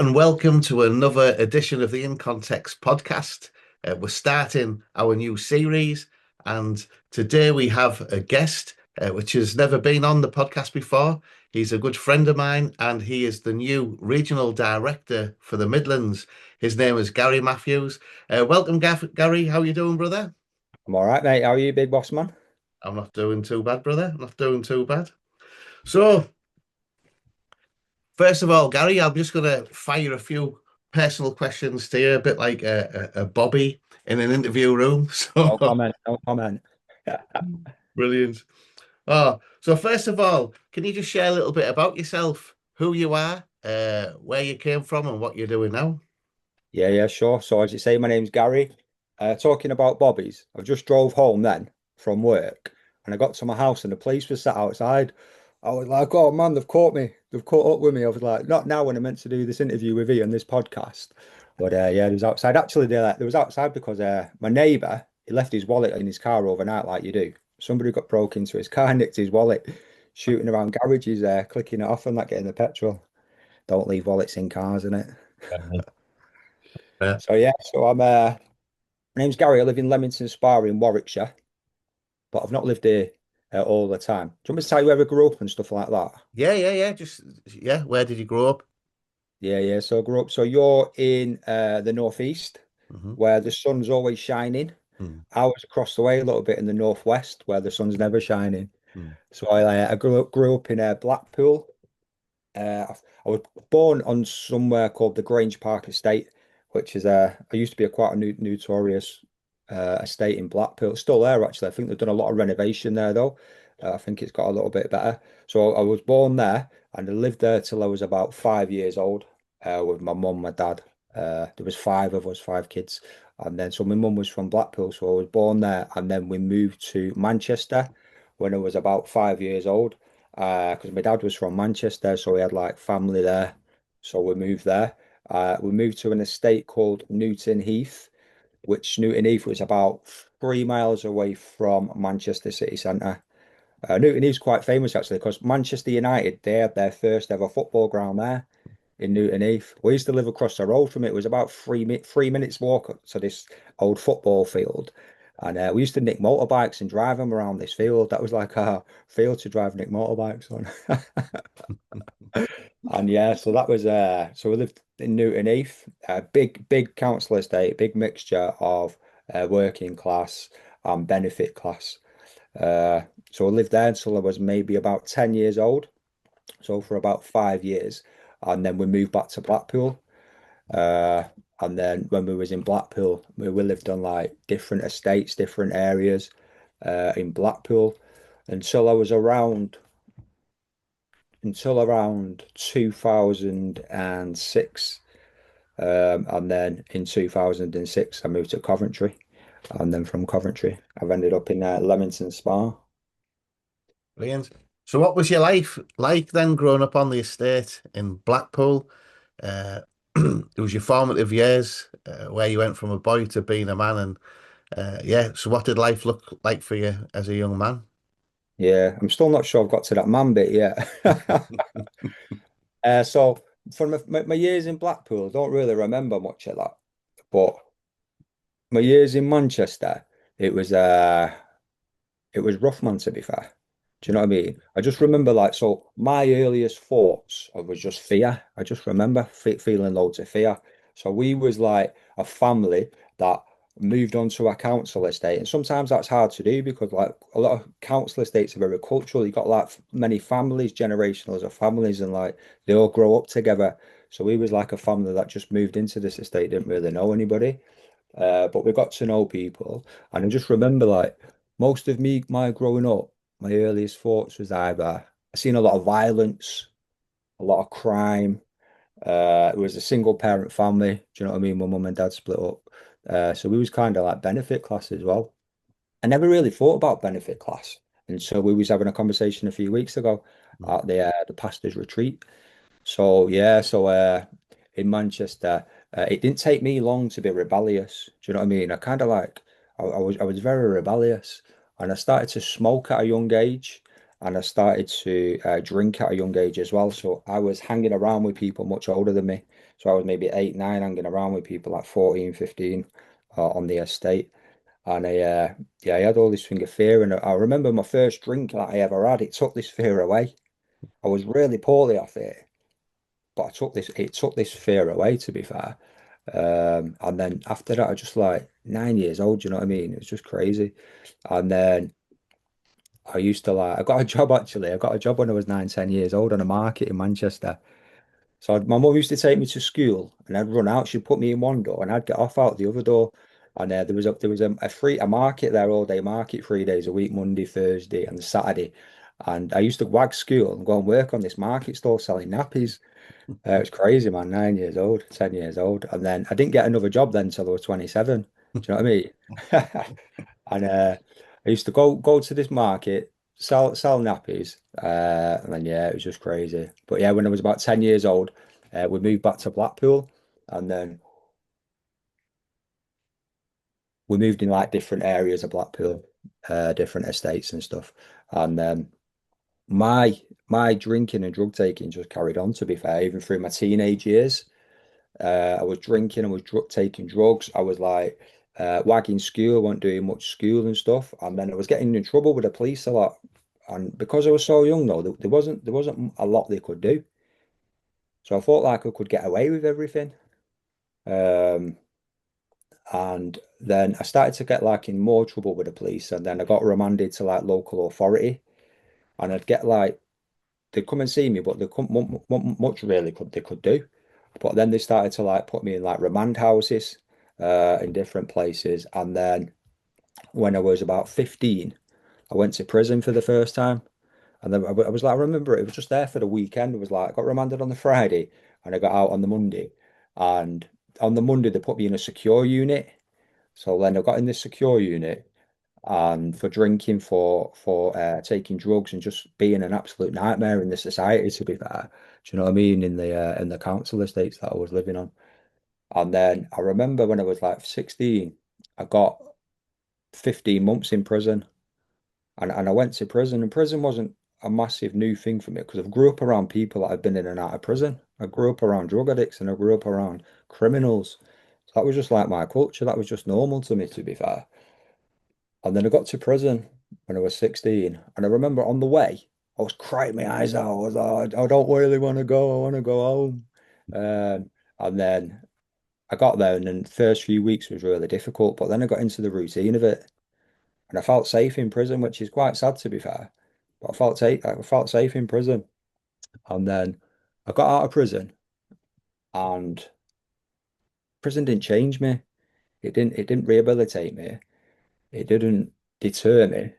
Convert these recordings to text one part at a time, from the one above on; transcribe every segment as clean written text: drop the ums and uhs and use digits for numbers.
and welcome to another edition of the In Context podcast. We're starting our new series, and today we have a guest which has never been on the podcast before. He's a good friend of mine, and he is the new Regional Director for the Midlands. His name is Gary Matthews. Welcome, Gary. How are you doing, brother? I'm all right, mate. How are you, big boss man? I'm not doing too bad, brother. Not doing too bad. So, first of all, Gary, I'm just going to fire a few personal questions to you, a bit like a Bobby in an interview room. No So comment. No comment. brilliant. Oh, so first of all, can you just share a little bit about yourself, who you are, where you came from, and what you're doing now? Yeah, sure. So as you say, my name's Gary. Talking about Bobby's, I just drove home then from work, and I got to my house, and the police was sat outside. I was like, "Oh man, they've caught me. They've caught up with me." I was like, "Not now when I'm meant to do this interview with you on this podcast." But yeah, it was outside. Actually, they was outside because my neighbour he left his wallet in his car overnight, like you do. Somebody got broke into his car, nicked his wallet, shooting around garages there, clicking it off and not getting the petrol. Don't leave wallets in cars, innit? Yeah. So yeah, my name's Gary. I live in Leamington Spa in Warwickshire, but I've not lived here all the time. Do you want me to tell you where I grew up and stuff like that? Yeah. Just yeah. Where did you grow up? Yeah. So I grew up. So you're in the northeast, Hmm. where the sun's always shining. Mm. I was across the way a little bit in the northwest, where the sun's never shining. Mm. So I grew up in Blackpool. I was born on somewhere called the Grange Park Estate, which is I used to be a quite a notorious estate in Blackpool. It's still there actually. I think they've done a lot of renovation there though. I think it's got a little bit better. So I was born there and I lived there till I was about 5 years old with my mum, my dad. There was five of us, five kids, and then so my mum was from Blackpool, so I was born there, and then we moved to Manchester when I was about 5 years old because my dad was from Manchester, so we had like family there. So we moved there. We moved to an estate called Newton Heath, which Newton Heath was about 3 miles away from Manchester city centre. Newton Heath's quite famous actually because Manchester United, they had their first ever football ground there in Newton Heath. We used to live across the road from it. It was about 3 minutes walk to this old football field. And we used to nick motorbikes and drive them around this field. That was like a field to drive nick motorbikes on. And yeah, so that was so we lived in Newton Heath, big council estate, big mixture of working class and benefit class. Uh, so I lived there until I was maybe about 10 years old. So for about 5 years. And then we moved back to Blackpool. Uh, and then when we was in Blackpool, we lived on like different estates, different areas in Blackpool until I was around 2006. And then in 2006, I moved to Coventry. And then from Coventry, I've ended up in Leamington Spa. Brilliant. So, what was your life like then, growing up on the estate in Blackpool? Uh, it was your formative years where you went from a boy to being a man, and yeah. So, what did life look like for you as a young man? Yeah, I'm still not sure I've got to that man bit yet. So from my years in Blackpool, I don't really remember much of that. But my years in Manchester, it was uh it was rough, man, to be fair. Do you know what I mean? I just remember like so my earliest thoughts was just fear. I just remember fe feeling loads of fear. So we was like a family that moved onto a council estate, and sometimes that's hard to do because like a lot of council estates are very cultural. You got like many families, generational of families, and like they all grow up together. So we was like a family that just moved into this estate, didn't really know anybody. But we got to know people, and I just remember like most of my growing up, my earliest thoughts was either I seen a lot of violence, a lot of crime. It was a single parent family. Do you know what I mean? My mum and dad split up, so we was kind of like benefit class as well. I never really thought about benefit class, and so we was having a conversation a few weeks ago at the pastor's retreat. So yeah, in Manchester, it didn't take me long to be rebellious. Do you know what I mean? I was very rebellious, and I started to smoke at a young age, and I started to drink at a young age as well. So I was hanging around with people much older than me. So I was maybe 8, 9 hanging around with people like 14, 15 on the estate. And yeah, I had all this thing of fear. And I remember my first drink that I ever had, it took this fear away. I was really poorly off it, but it took this fear away, to be fair. And then after that, I just like 9 years old, you know what I mean? It was just crazy. And then I used to like, I got a job actually. I got a job when I was 9, 10 years old on a market in Manchester. So my mum used to take me to school, and I'd run out. She'd put me in one door, and I'd get off out the other door. And there was a market there, all day market, 3 days a week, Monday, Thursday, and Saturday. And I used to wag school and go and work on this market stall selling nappies. It was crazy, man. 9 years old, 10 years old, and then I didn't get another job then until I was 27. Do you know what I mean? And I used to go to this market, sell nappies, and then yeah, it was just crazy. But yeah, when I was about 10 years old, we moved back to Blackpool, and then we moved in like different areas of Blackpool, different estates and stuff. And my my drinking and drug taking just carried on. To be fair, even through my teenage years. I was drinking, I was taking drugs, I was like wagging school, I wasn't doing much school and stuff, and then I was getting in trouble with the police a lot. And because I was so young though, there wasn't a lot they could do. So I thought like I could get away with everything. Um, and then I started to get like in more trouble with the police, and then I got remanded to like local authority, and I'd get like they'd come and see me, but they couldn't much really could do. But then they started to like put me in like remand houses in different places. And then when I was about 15, I went to prison for the first time. And then I was like, I remember it was just there for the weekend. It was like I got remanded on the Friday and I got out on the Monday. And on the Monday they put me in a secure unit. So then I got in this secure unit and for drinking, for taking drugs and just being an absolute nightmare in the society, to be fair. Do you know what I mean? In the council estates that I was living on. And then I remember when I was like 16, I got 15 months in prison. And I went to prison, and prison wasn't a massive new thing for me because I grew up around people that had been in and out of prison. I grew up around drug addicts and I grew up around criminals. So that was just like my culture. That was just normal to me, to be fair. And then I got to prison when I was 16. And I remember on the way, I was crying my eyes out. I was like, I don't really want to go. I want to go home. And then I got there, and then the first few weeks was really difficult. But then I got into the routine of it. And I felt safe in prison, which is quite sad to be fair. But I felt safe in prison. And then I got out of prison, and prison didn't change me. It didn't rehabilitate me. It didn't deter me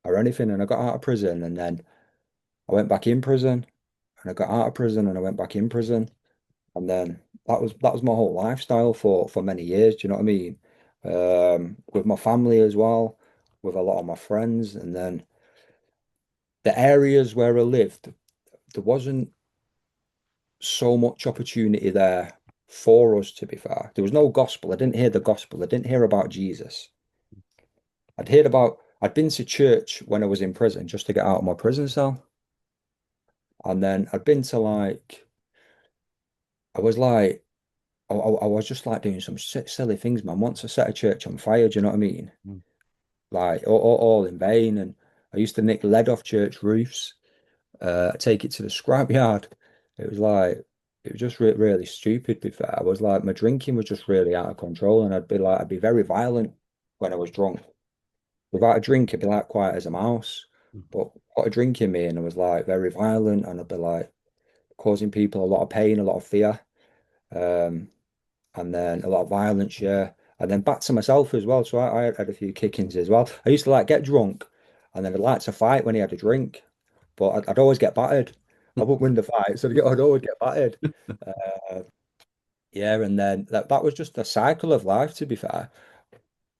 or anything. And I got out of prison, and then I went back in prison, and I got out of prison, and I went back in prison, and then that was my whole lifestyle for many years. Do you know what I mean? With my family as well, with a lot of my friends, and then the areas where I lived, there wasn't so much opportunity there for us. To be fair, there was no gospel. I didn't hear the gospel. I didn't hear about Jesus. I'd been to church when I was in prison just to get out of my prison cell, and then I'd been to like I was like. I was just like doing some silly things, man. Once I set a church on fire, do you know what I mean? Mm. Like all in vain. And I used to nick lead off church roofs, take it to the scrapyard. It was like it was just really stupid. To be fair, I was like my drinking was just really out of control, and I'd be very violent when I was drunk. Without a drink, I'd be like quiet as a mouse. But got a drink in me, and I was like very violent, and I'd be like causing people a lot of pain, a lot of fear. Um, and then a lot of violence, yeah. And then back to myself as well. So I had a few kick-ins as well. I used to like get drunk, and then I'd like to fight when he had a drink, but I'd always get battered. I wouldn't win the fight, so I'd always get battered. Uh, yeah, and then that was just a cycle of life, to be fair.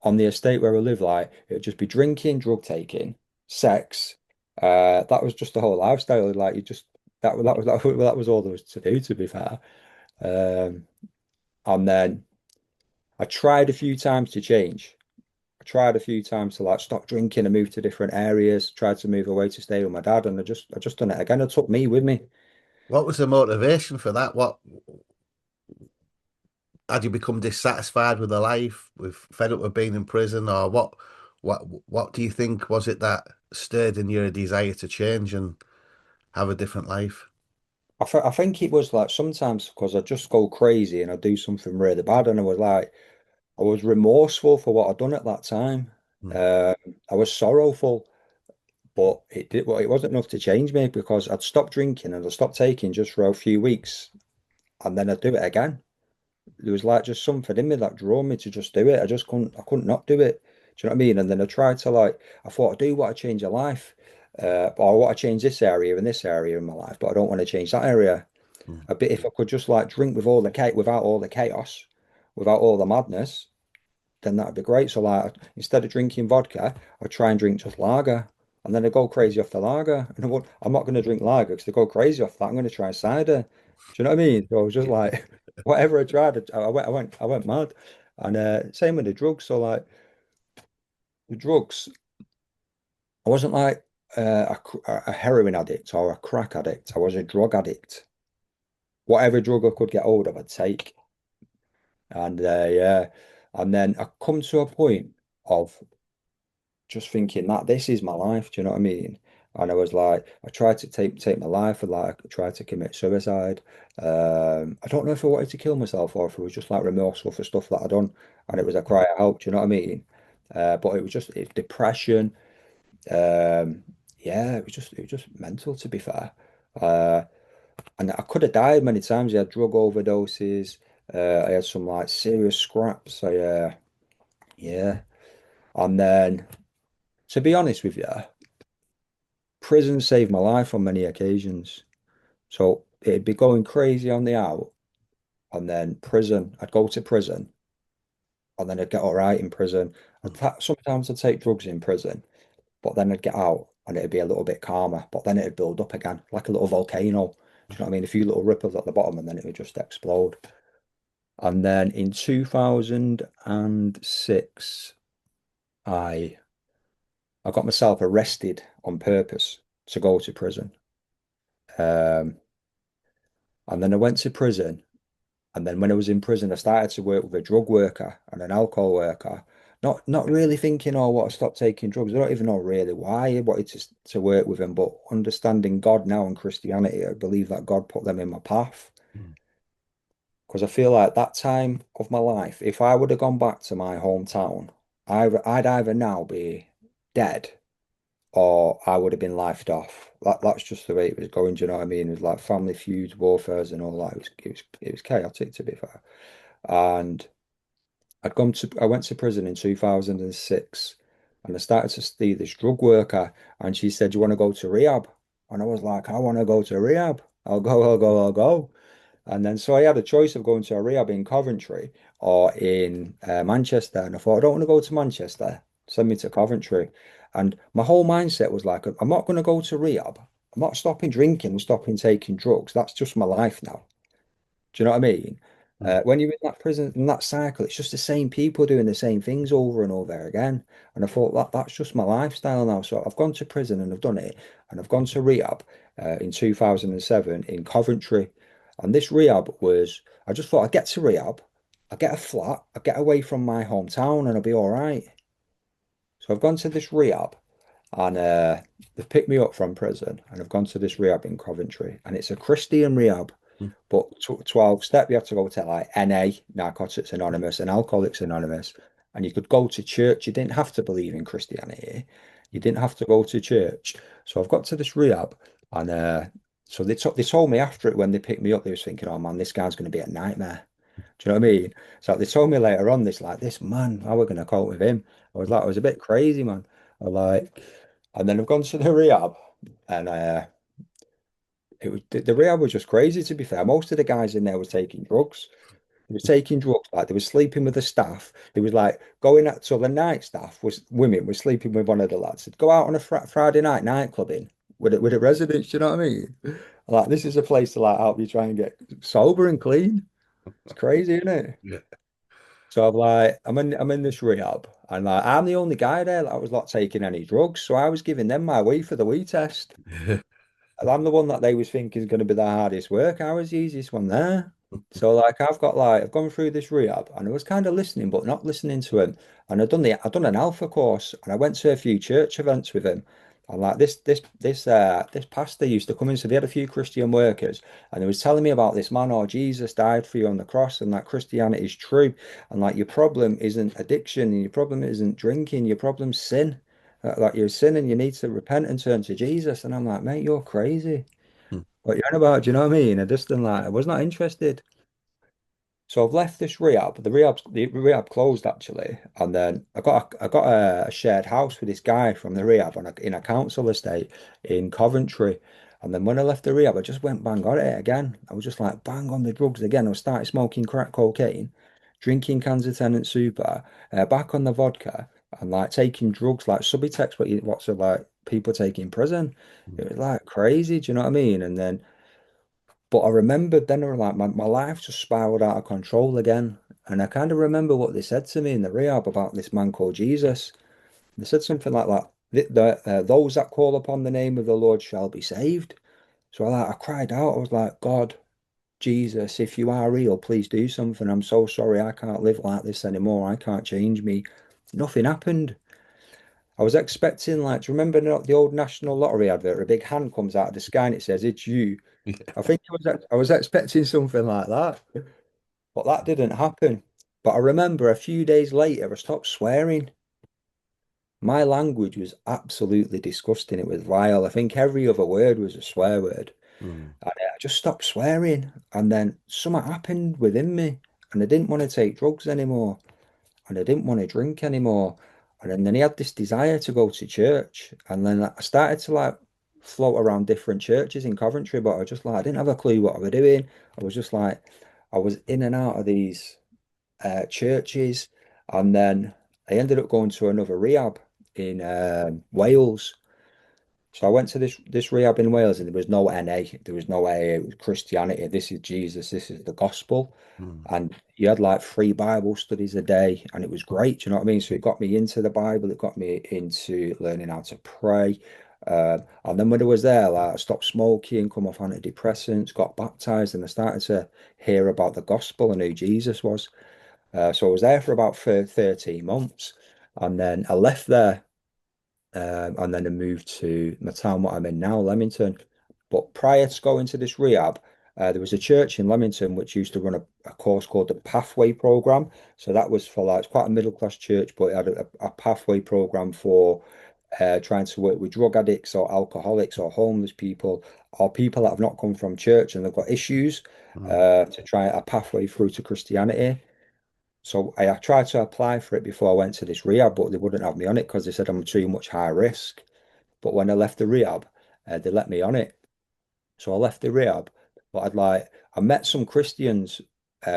On the estate where I live, like it'd just be drinking, drug taking, sex. That was just the whole lifestyle. Like you just that was all there was to do, to be fair. Um, and then I tried a few times to change. I tried a few times to like stop drinking and move to different areas, tried to move away to stay with my dad, and I just done it again. It took me with me. What was the motivation for that? had you become dissatisfied with the life, with fed up with being in prison, or what do you think was it that stirred in your desire to change and have a different life? I think it was like sometimes because I just go crazy and I do something really bad, and I was remorseful for what I'd done at that time. Mm, Um, I was sorrowful, but well, it wasn't enough to change me because I'd stopped drinking and I stopped taking just for a few weeks, and then I'd do it again. There was like just something in me that drove me to just do it. I couldn't not do it. Do you know what I mean? And then I tried to like, I thought I do want to change your life, or I want to change this area and this area in my life, but I don't want to change that area. mm, A bit if I could just like drink with all the without all the chaos, without all the madness, then that'd be great. So like instead of drinking vodka, I'd try and drink just lager. And then I go crazy off the lager. And I'm not going to drink lager because they go crazy off that. I'm going to try cider. Do you know what I mean? So I was just like, whatever I tried, I went mad. And same with the drugs. So like the drugs, I wasn't like a heroin addict or a crack addict. I was a drug addict. Whatever drug I could get hold of, I'd take. And yeah, and then I come to a point of just thinking that this is my life. Do you know what I mean? And I was like, I tried to take my life, and like I tried to commit suicide. I don't know if I wanted to kill myself or if it was just like remorseful for stuff that I'd done, and it was a cry of help. Do you know what I mean? But it was just depression. Um, yeah, it was just mental to be fair. Uh, and I could have died many times. I had drug overdoses. I had some like serious scraps. Yeah. And then, to be honest with you, prison saved my life on many occasions. So it'd be going crazy on the out, and then prison. I'd go to prison, and then I'd get all right in prison. mm, Sometimes I'd take drugs in prison, but then I'd get out, and it'd be a little bit calmer. But then it'd build up again, like a little volcano. Do you know what I mean? A few little ripples at the bottom, and then it would just explode. And then in 2006, I I got myself arrested on purpose to go to prison. Um, and then I went to prison. And then when I was in prison, I started to work with a drug worker and an alcohol worker. Not really thinking, oh, what I stopped taking drugs. I don't even know really why I wanted to work with them, but understanding God now and Christianity, I believe that God put them in my path. mm, Because I feel like that time of my life, if I would have gone back to my hometown, I'd either now be dead or I would have been lifed off. That's just the way it was going. Do you know what I mean? It was like family feuds, warfares, and all that. It was chaotic to be fair. And I went to prison in 2006, and I started to see this drug worker, and she said, "Do you want to go to rehab?" And I was like, "I want to go to rehab. I'll go." And then so I had a choice of going to a rehab in Coventry or in Manchester. And I thought, I don't want to go to Manchester. Send me to Coventry. And my whole mindset was like, I'm not going to go to rehab. I'm not stopping drinking and stopping taking drugs. That's just my life now. Do you know what I mean? mm, When you're in that prison, in that cycle, it's just the same people doing the same things over and over again. And I thought that's just my lifestyle now. So I've gone to prison and I've done it. And I've gone to rehab in 2007 in Coventry. And this rehab was, I just thought I'd get to rehab, I'd get a flat, I'd get away from my hometown and I'll be all right. So I've gone to this rehab and they've picked me up from prison and I've gone to this rehab in Coventry. And it's a Christian rehab. mm, But 12 step, you have to go to like NA, Narcotics Anonymous, and Alcoholics Anonymous. And you could go to church. You didn't have to believe in Christianity. You mm, didn't have to go to church. So I've got to this rehab, and so they told me after it when they picked me up, they was thinking, "Oh man, this guy's going to be a nightmare." Do you know what I mean? So they told me later on, this man, how we're going to cope with him. I was a bit crazy, man. I like, and then I've gone to the rehab, and it was the rehab was just crazy to be fair. Most of the guys in there was taking drugs. They was taking drugs, like they were sleeping with the staff. They was like going out, so the night staff was women were sleeping with one of the lads. They'd go out on a Friday night clubbing with the residents, you know what I mean? Like this is a place to like help you try and get sober and clean. It's crazy, isn't it? yeah. So I'm in this rehab and like I'm the only guy there that was not taking any drugs. So I was giving them my weed for the weed test. And I'm the one that they was thinking is going to be the hardest work. I was the easiest one there. So I've gone through this rehab and I was kind of listening but not listening to him. And I'd done an alpha course and I went to a few church events with him. And like this pastor used to come in, so they had a few Christian workers and he was telling me about this man, oh, Jesus died for you on the cross and that Christianity is true. And like your problem isn't addiction and your problem isn't drinking, your problem's sin. Like you're sin and you need to repent and turn to Jesus. And I'm like, mate, you're crazy. What you on about? Do you know what I mean? I was not interested. So I've left this rehab. The rehab closed actually, and then I got a shared house with this guy from the rehab in a council estate in Coventry. And then when I left the rehab, I just went bang on it again. I was just like bang on the drugs again. I started smoking crack cocaine, drinking cans of Tennant Super, back on the vodka, and like taking drugs like Subutex, what's it like people take in prison. It was like crazy. Do you know what I mean? And then. But I remembered then, like my life just spiraled out of control again. And I kind of remember what they said to me in the rehab about this man called Jesus. They said something like that. Those that call upon the name of the Lord shall be saved. So I cried out. I was like, God, Jesus, if you are real, please do something. I'm so sorry. I can't live like this anymore. I can't change me. Nothing happened. I was expecting, like, do you remember the old National Lottery advert? A big hand comes out of the sky and it says, it's you. Yeah. I was expecting something like that, but that didn't happen. But I remember a few days later, I stopped swearing. My language was absolutely disgusting. It was vile. I think every other word was a swear word. Mm. And I just stopped swearing. And then something happened within me, and I didn't want to take drugs anymore, and I didn't want to drink anymore. And then he had this desire to go to church. And then I started to like float around different churches in Coventry, but I didn't have a clue what I was doing. I was just like, I was in and out of these churches. And then I ended up going to another rehab in Wales. So I went to this rehab in Wales and there was no NA, there was no AA, it was Christianity. This is Jesus, this is the gospel. Mm. And you had like 3 Bible studies a day, and it was great. Do you know what I mean? So it got me into the Bible, it got me into learning how to pray. And then when I was there, like I stopped smoking, come off antidepressants, got baptized, and I started to hear about the gospel and who Jesus was. So I was there for about 13 months, and then I left there and then I moved to my town, what I'm in now, Leamington. But prior to going to this rehab, there was a church in Leamington which used to run a course called the Pathway Program. So that was for like, it's quite a middle class church, but it had a pathway program for trying to work with drug addicts or alcoholics or homeless people or people that have not come from church and they've got issues Mm. to try a pathway through to Christianity. So I tried to apply for it before I went to this rehab, but they wouldn't have me on it because they said I'm too much high risk. But when I left the rehab, they let me on it. So I left the rehab, but I met some Christians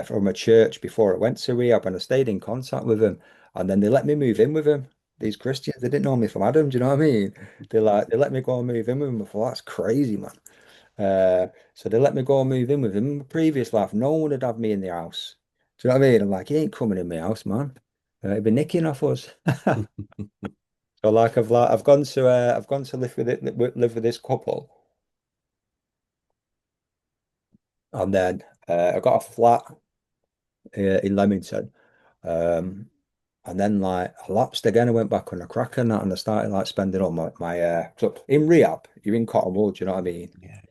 from a church before I went to rehab, and I stayed in contact with them. And then they let me move in with them. These Christians, they didn't know me from Adam. Do you know what I mean? They let me go and move in with them. I thought that's crazy, man. So they let me go and move in with him. In my previous life, no one would have me in their house. Do you know what I mean? I'm like, he ain't coming in my house, man. He'd be nicking off us. So I've gone to live with this couple, and then I got a flat in Leamington. Um, and then like I lapsed again. I went back on the crack and that, and I started like spending all so in rehab. You're in cotton wool. Do you know what I mean? Yeah.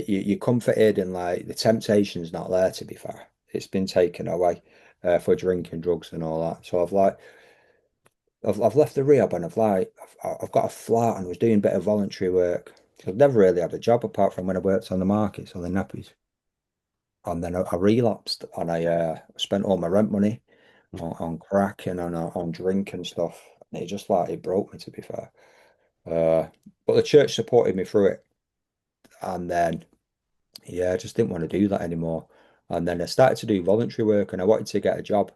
You're comforted and like the temptation's not there to be fair. It's been taken away for drinking drugs and all that. So I've left the rehab and I've got a flat and was doing a bit of voluntary work. So I've never really had a job apart from when I worked on the market selling nappies. And then I relapsed and I spent all my rent money on crack and on drink and stuff. And it just like it broke me to be fair. But the church supported me through it. And then yeah, I just didn't want to do that anymore. And then I started to do voluntary work and I wanted to get a job.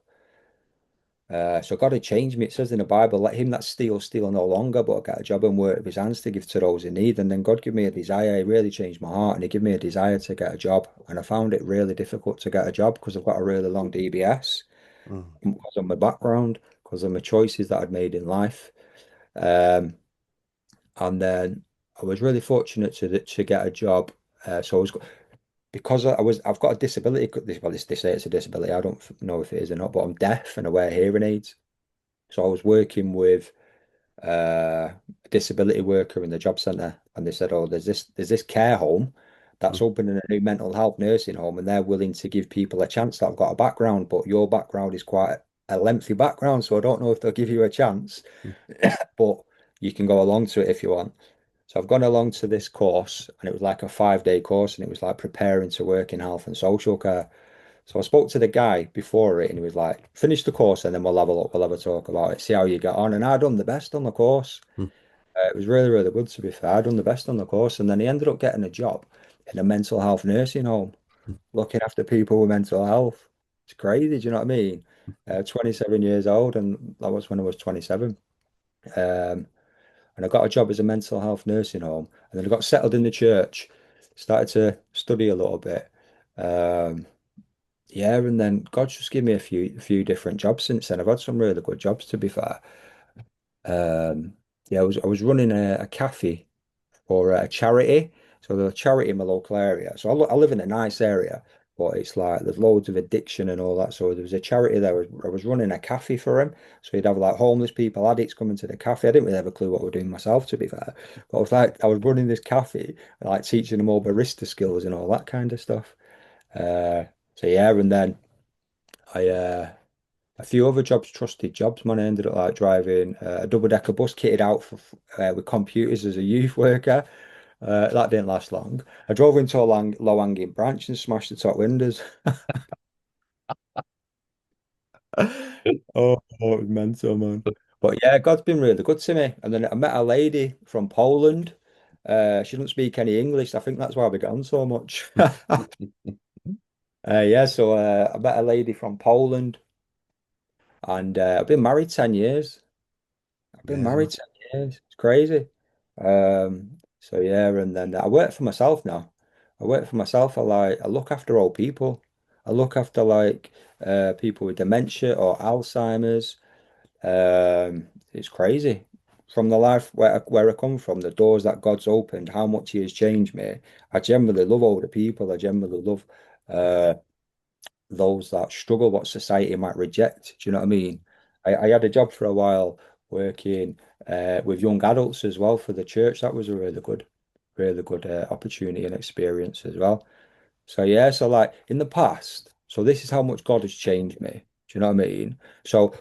So God had changed me. It says in the Bible, let him that steals, steal no longer, but get a job and work with his hands to give to those in need. And then God gave me a desire. He really changed my heart and he gave me a desire to get a job. And I found it really difficult to get a job because I've got a really long DBS Mm. because of my background, because of my choices that I'd made in life. Um, and then I was really fortunate to get a job. So I was because I've got a disability. Well, they say it's a disability. I don't know if it is or not, but I'm deaf and I wear hearing aids. So I was working with a disability worker in the job centre, and they said, "Oh, there's this care home that's mm, opening a new mental health nursing home, and they're willing to give people a chance that have got a background, but your background is quite a lengthy background, so I don't know if they'll give you a chance, mm, but you can go along to it if you want." So I've gone along to this course, and it was like a 5-day course, and it was like preparing to work in health and social care. So I spoke to the guy before it, and he was like, "Finish the course, and then we'll have a look, we'll have a talk about it, see how you get on." And I done the best on the course. mm, It was really, really good to be fair. I done the best on the course, and then he ended up getting a job in a mental health nursing home, mm. looking after people with mental health. It's crazy, do you know what I mean? 27 years old, and that was when I was 27. Um, and I got a job as a mental health nursing home, and then I got settled in the church, started to study a little bit. Um, yeah, and then God's just given me a few different jobs since then. I've had some really good jobs, to be fair. Yeah, I was running a cafe for a charity. So there's a charity in my local area. So I live in a nice area, but it's like there's loads of addiction and all that. So there was a charity there. I was running a cafe for him. So you'd have like homeless people, addicts coming to the cafe. I didn't really have a clue what we're doing myself, to be fair. But I was running this cafe, like teaching them all barista skills and all that kind of stuff. Uh, so yeah, and then I a few other jobs, trusted jobs, man. I ended up like driving a double-decker bus kitted out with computers as a youth worker. That didn't last long. I drove into a low-hanging branch and smashed the top windows. Oh, it was mental, man. But yeah, God's been really good to me. And then I met a lady from Poland. She doesn't speak any English. I think that's why we got on so much. Yeah, so I met a lady from Poland, and I've been married 10 years. I've been Yeah, married 10 years. It's crazy. So yeah, and then I work for myself now. I work for myself. I look after old people. I look after like people with dementia or Alzheimer's. It's crazy. From the life where I come from, the doors that God's opened, how much He has changed me. I generally love older people. I generally love uh those that struggle, what society might reject. Do you know what I mean? I had a job for a while working with young adults as well for the church. That was a really good opportunity and experience as well. So yeah, so like in the past, so this is how much God has changed me. Do you know what I mean? So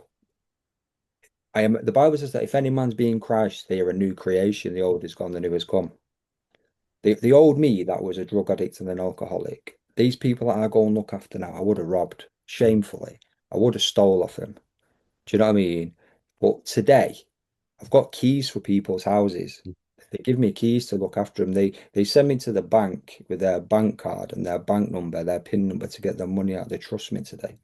the Bible says that if any man's be in Christ, they are a new creation. The old is gone, the new has come. The old me that was a drug addict and an alcoholic, these people that I go and look after now, I would have robbed shamefully. I would have stole off them. Do you know what I mean? But today, I've got keys for people's houses. They give me keys to look after them. They send me to the bank with their bank card and their bank number, their PIN number to get their money out. They trust me today.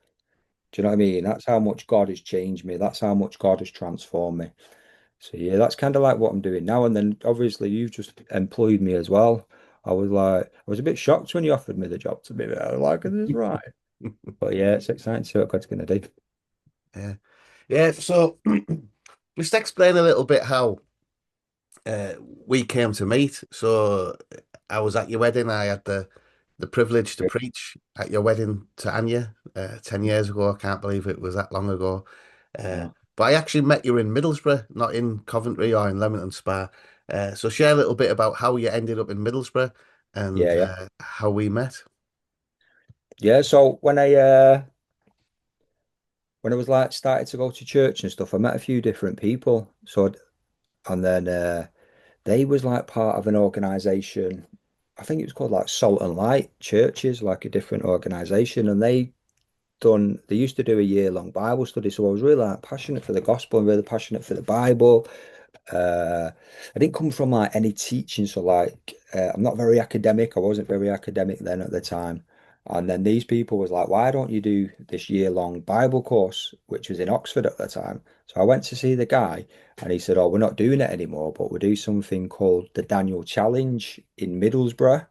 Do you know what I mean? That's how much God has changed me. That's how much God has transformed me. So yeah, that's kind of like what I'm doing now. And then obviously you've just employed me as well. I was a bit shocked when you offered me the job to be there. I was like, is this right? But yeah, it's exciting to see what God's gonna do. yeah, yeah. So just explain a little bit how uh, we came to meet. So I was at your wedding. I had the privilege to preach at your wedding to Anya 10 years ago. I can't believe it was that long ago. Uh, Yeah. but I actually met you in Middlesbrough, not in Coventry or in Leamington Spa. So share a little bit about how you ended up in Middlesbrough and Yeah, yeah. how we met. Yeah, so when I was like started to go to church and stuff, I met a few different people. And then they was like part of an organization. I think it was called like Salt and Light Churches, like a different organization. And they used to do a year-long Bible study. So I was really like passionate for the gospel and really passionate for the Bible. I didn't come from like any teaching, so like I'm not very academic. I wasn't very academic then at the time. And then these people was like, why don't you do this year-long Bible course, which was in Oxford at the time? So I went to see the guy and he said, oh, we're not doing it anymore, but we do something called the Daniel Challenge in Middlesbrough.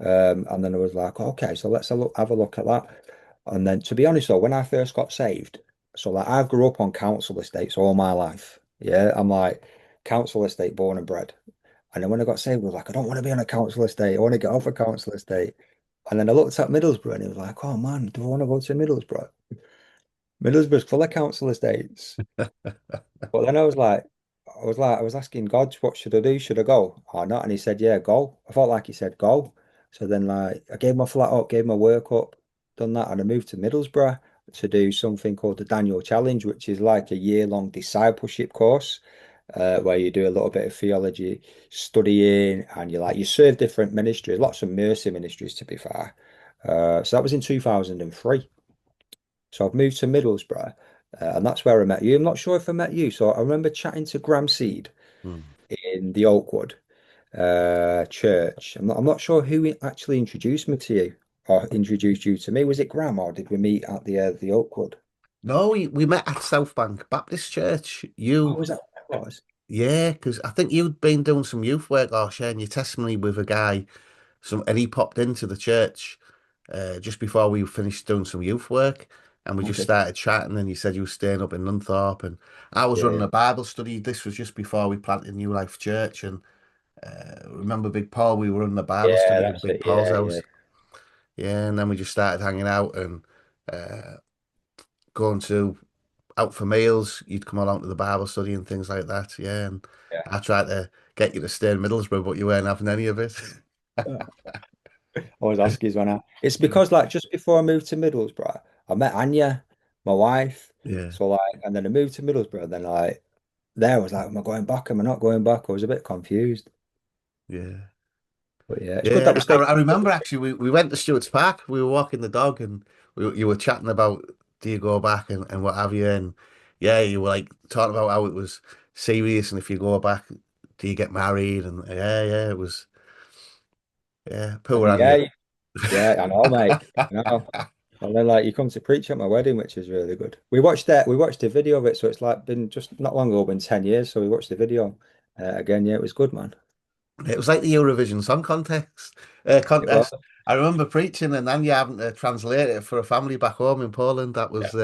And then I was like, okay, so let's have a look at that. And then, to be honest, though, when I first got saved, so like I grew up on council estates all my life. Yeah, I'm like council estate born and bred. And then when I got saved, I was like, I don't want to be on a council estate. I want to get off a council estate. And then I looked at Middlesbrough and it was like, oh man, do I want to go to Middlesbrough? Middlesbrough's full of council estates. But then I was asking God, what should I do? Should I go or not? And he said, yeah, go. I felt like he said go. So then like I gave my flat up, gave my work up, done that, and I moved to Middlesbrough to do something called the Daniel Challenge, which is like a year-long discipleship course, where you do a little bit of theology studying and you serve different ministries, lots of mercy ministries to be fair. So that was in 2003. So I've moved to Middlesbrough, and that's where I met you. I'm not sure if I met you. So I remember chatting to Graham Seed Hmm. in the Oakwood church. I'm not sure who actually introduced me to you or introduced you to me. Was it Graham or did we meet at the Oakwood? No, we met at South Bank Baptist Church. Oh, was that what it was? Yeah, because I think you'd been doing some youth work or sharing your testimony with a guy, and he popped into the church just before we finished doing some youth work, and we just Okay. started chatting. And you said you were staying up in Nunthorpe, and I was Yeah, running yeah. a Bible study. This was just before we planted New Life Church, and remember Big Paul? We were running a Bible Yeah, study in that's Big it. Paul's Yeah, yeah. house. Yeah, and then we just started hanging out and uh, going to out for meals. You'd come along to the Bible study and things like that. Yeah, and Yeah. I tried to get you to stay in Middlesbrough, but you weren't having any of it. I always ask you when I. It's because like just before I moved to Middlesbrough, I met Anya, my wife. Yeah, So like, and then I moved to Middlesbrough. And then like, there I was like, am I going back? Am I not going back? I was a bit confused. yeah. But yeah, it's good that we Yeah, I, stayed. I remember actually we went to Stewart's Park. We were walking the dog and you were chatting about do you go back and what have you. And yeah, you were like talking about how it was serious and if you go back, do you get married? And yeah, it was poor And on you. yeah, yeah, I know, mate. I know. And then like you come to preach at my wedding, which is really good. We watched a video of it, so it's like been just not long ago, been 10 years. So we watched the video again. Yeah, it was good, man. It was like the Eurovision Song It was. contest. I remember preaching and then you having to translate it for a family back home in Poland. That Yeah, was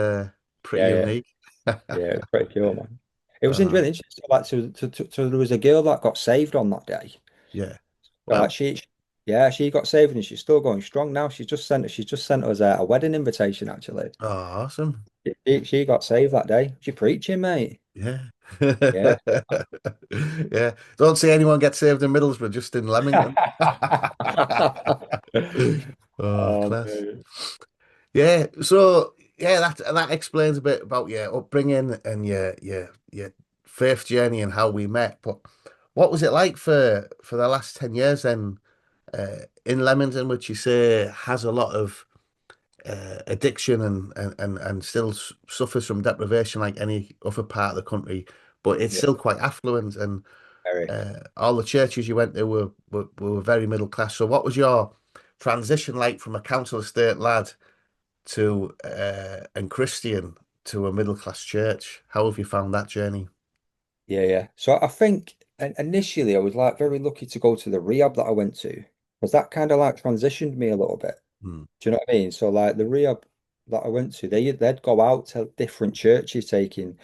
pretty yeah, yeah, unique. yeah. It was pretty cool, man. It was Uh, really interesting. Like, so there was a girl that got saved on that day. yeah. So like Well, yeah, she got saved and she's still going strong now. She's just sent us a wedding invitation actually. oh, awesome. She got saved that day. She preaching, mate. Yeah. Yeah. Yeah. Don't see anyone get saved in Middlesbrough, just in Leamington. Oh, Oh, class. man. Yeah. So yeah, that explains a bit about your upbringing and your faith journey and how we met. But what was it like for the last 10 years then in Leamington, which you say has a lot of addiction and still suffers from deprivation like any other part of the country, but it's Yeah, still quite affluent and very. all the churches you went to were very middle class. So what was your transition like from a council estate lad to and Christian to a middle class church? How have you found that journey? Yeah, yeah. So I think initially I was like very lucky to go to the rehab that I went to because that kind of like transitioned me a little bit. Hmm. Do you know what I mean? So like the rehab that I went to, they'd go out to different churches taking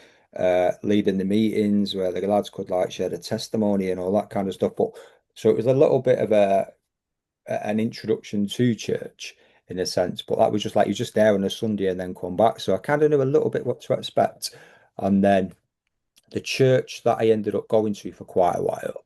leading the meetings where the lads could like share the testimony and all that kind of stuff. But so it was a little bit of an introduction to church in a sense, but that was just like you're just there on a Sunday and then come back. So I kind of knew a little bit what to expect. And then the church that I ended up going to for quite a while,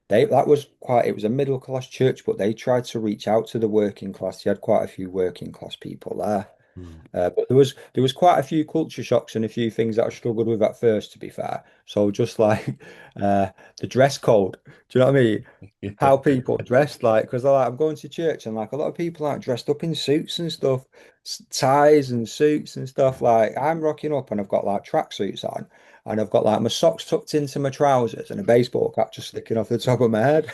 it was a middle class church, but they tried to reach out to the working class. You had quite a few working class people there. Hmm. But there was quite a few culture shocks and a few things that I struggled with at first, to be fair. So just like uh, the dress code, do you know what I mean? Yeah. How people dressed, like, because like I'm going to church and like a lot of people aren't dressed up in suits and stuff, ties and suits and stuff. Like I'm rocking up and I've got like tracksuits on and I've got like my socks tucked into my trousers and a baseball cap just sticking off the top of my head.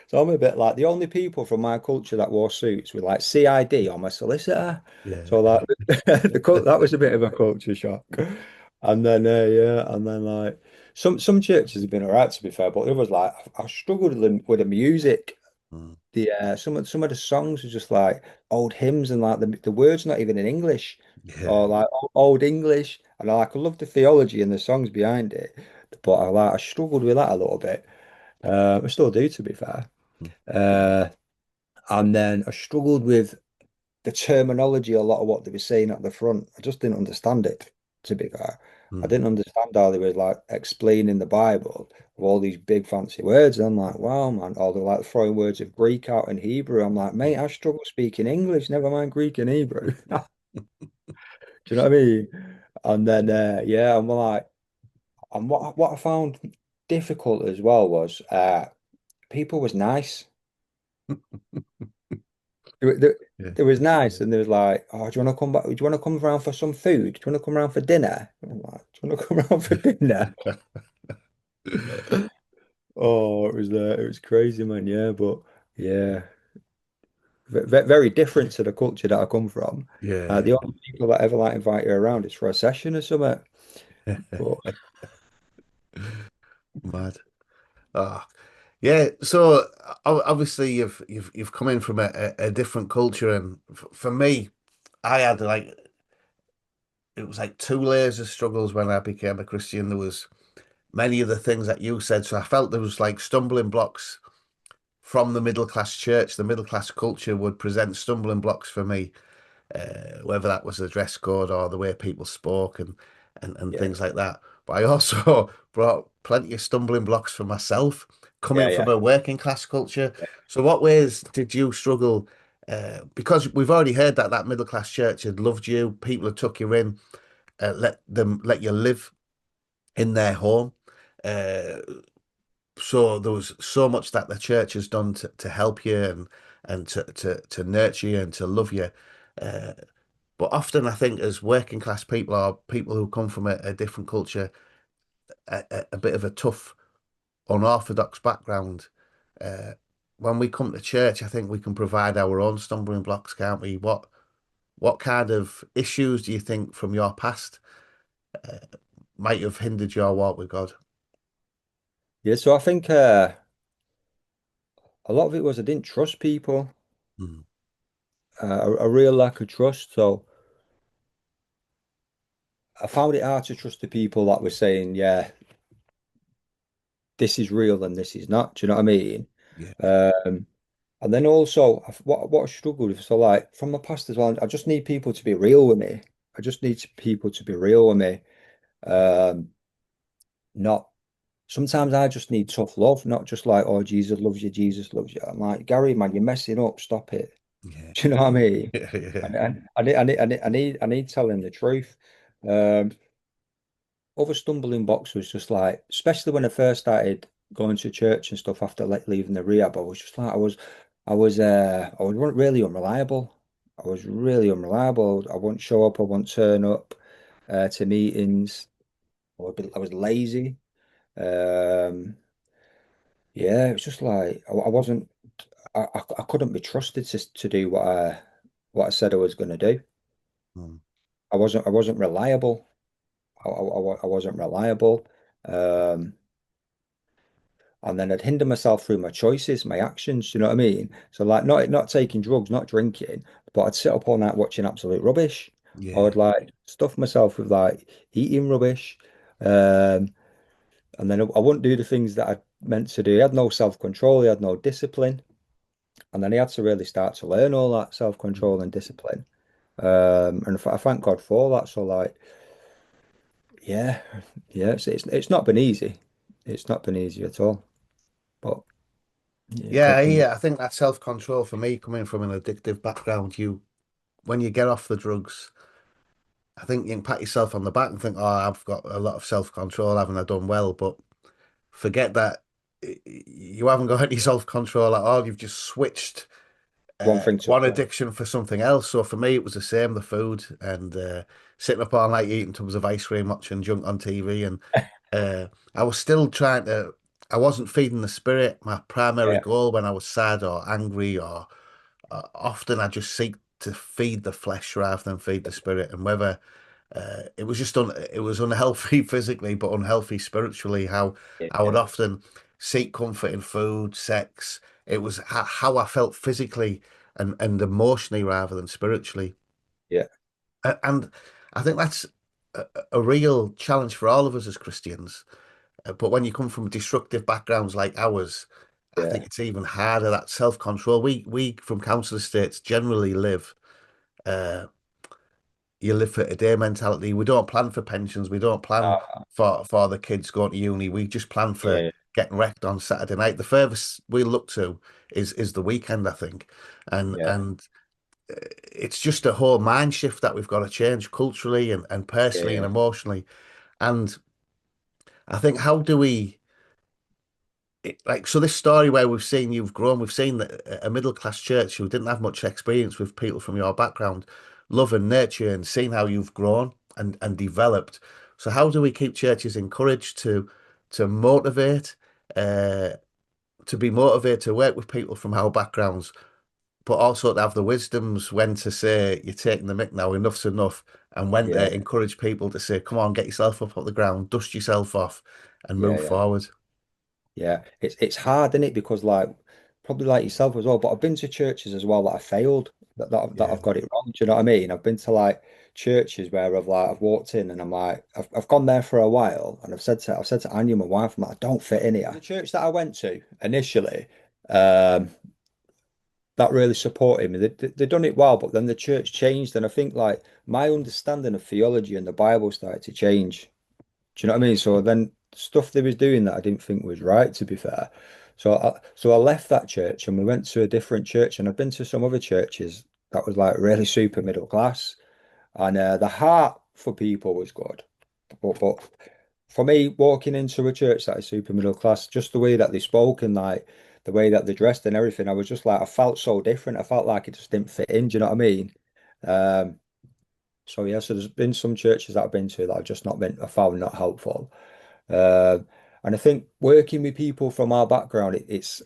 So I'm a bit like the only people from my culture that wore suits were like CID or my solicitor. Yeah. So like that was a bit of a culture shock. And then yeah, and then like some churches have been all right to be fair, but it was like I struggled with the music. Hmm. The some of the songs were just like old hymns and like the words not even in English Yeah. or like old English. And I love the theology and the songs behind it, but I struggled with that a little bit. I still do to be fair. Uh, And then I struggled with the terminology, a lot of what they were saying at the front. I just didn't understand it, to be fair. I Mm. didn't understand how they were like explaining the Bible with all these big fancy words. And I'm like, wow, man. Or they're like throwing words of Greek out in Hebrew. I'm like, mate, I struggle speaking English, never mind Greek and Hebrew. Do you know what I mean? And then yeah, I'm like, and what I found difficult as well was people was nice. They, Yeah. it was nice, and there was like, "Oh, do you want to come back? Do you want to come around for some food? Do you want to come around for dinner?" I'm like, "Do you want to come around for dinner?" Oh, it was crazy, man. Yeah, but yeah, very different to the culture that I come from. Yeah. The only people that ever like invite you around is for a session or something. But Mad. Oh, yeah. So obviously you've come in from a different culture, and for me, I had like it was like two layers of struggles when I became a Christian. There was many of the things that you said, so I felt there was like stumbling blocks from the middle class church. The middle class culture would present stumbling blocks for me, whether that was the dress code or the way people spoke and yeah, things like that. But I also brought plenty of stumbling blocks for myself coming yeah, from yeah, a working class culture. So what ways did you struggle? Because we've already heard that that middle class church had loved you, people had took you in, let you live in their home. Uh, so there was so much that the church has done to help you and to nurture you and to love you. Uh, but often I think as working class people or people who come from a different culture, a bit of a tough, unorthodox background, uh, when we come to church, I think we can provide our own stumbling blocks, can't we? What kind of issues do you think from your past uh, might have hindered your walk with God? yeah. So I think a lot of it was I didn't trust people, Mm, a real lack of trust. So I found it hard to trust the people that were saying, "Yeah, this is real and this is not." Do you know what I mean? yeah, Um, and then also, what I struggled with, so like from the past as well, I just need people to be real with me. I just need people to be real with me. Um, not sometimes I just need tough love, not just like, oh, Jesus loves you, Jesus loves you. I'm like, Gary, man, you're messing up. Stop it. yeah, Do you know what I mean? yeah, yeah, And I need telling the truth. Um, Other stumbling blocks was just like, especially when I first started going to church and stuff after like leaving the rehab, I was just like, I was really unreliable. I was really unreliable. I wouldn't show up. I wouldn't turn up to meetings. I was lazy. Um, yeah, it was just like I wasn't. I couldn't be trusted to do what I said I was going to do. mm, I wasn't reliable. I wasn't reliable. Um, and then I'd hinder myself through my choices, my actions. You know what I mean? So like not taking drugs, not drinking, but I'd sit up all night watching absolute rubbish. I yeah, would like stuff myself with like eating rubbish. Um, and then I wouldn't do the things that I meant to do. I had no self-control, I had no discipline. And then he had to really start to learn all that mm. self-control and discipline. And I thank God for that. So like, yeah, yeah, it's not been easy. It's not been easy at all. But yeah, Yeah, God can. yeah. I think that self-control for me, coming from an addictive background, you when you get off the drugs, I think you can pat yourself on the back and think, "Oh, I've got a lot of self-control, haven't I done well?" But forget that you haven't got any self-control at all. You've just switched One thing to one another. addiction for something else. So for me, it was the same, the food and sitting up all night eating tubs of ice cream, watching junk on TV. And I was still trying to, I wasn't feeding the spirit. My primary Yeah, goal when I was sad or angry or often I just seek to feed the flesh rather than feed the spirit. And whether it was just it was unhealthy physically, but unhealthy spiritually. How yeah, I would yeah, often seek comfort in food, sex. It was how I felt physically and emotionally rather than spiritually. yeah, And I think that's a real challenge for all of us as Christians. But when you come from destructive backgrounds like ours, I think Yeah. it's even harder, that self-control. We from council estates generally live uh you live for today mentality. We don't plan for pensions. We don't plan Uh, for the kids going to uni. We just plan for yeah. getting wrecked on Saturday night. The furthest we look to is the weekend, I think. Yeah. And it's just a whole mind shift that we've got to change culturally and personally and Yeah. emotionally. And I think, how do we like, so this story where we've seen you've grown, we've seen that a middle class church who didn't have much experience with people from your background love and nurture and seen how you've grown and developed. So how do we keep churches encouraged to motivate, uh, to be motivated to work with people from our backgrounds, but also to have the wisdoms when to say you're taking the mick now, enough's enough, and when to Yeah. encourage people to say, come on, get yourself up off the ground, dust yourself off, and Yeah. move Yeah. forward. Yeah, it's hard, isn't it? Because like probably like yourself as well. But I've been to churches as well that I failed, that Yeah. I've got it wrong. Do you know what I mean? I've been to like churches where I've walked in and I'm like I've gone there for a while and I've said to Anya, my wife, I'm like, I don't fit in here. The church that I went to initially, um, that really supported me. They done it well, but then the church changed, and I think like my understanding of theology and the Bible started to change. Do you know what I mean? So then stuff they was doing that I didn't think was right, to be fair. So I left that church and we went to a different church, and I've been to some other churches that was like really super middle class, and the heart for people was good. But for me, walking into a church that is super middle class, just the way that they spoke and like the way that they dressed and everything, I was just like I felt so different. I felt like it just didn't fit in. Do you know what I mean? Um, so yeah, so there's been some churches that I've been to that I've just not been, I found not helpful. Uh, and I think working with people from our background, it's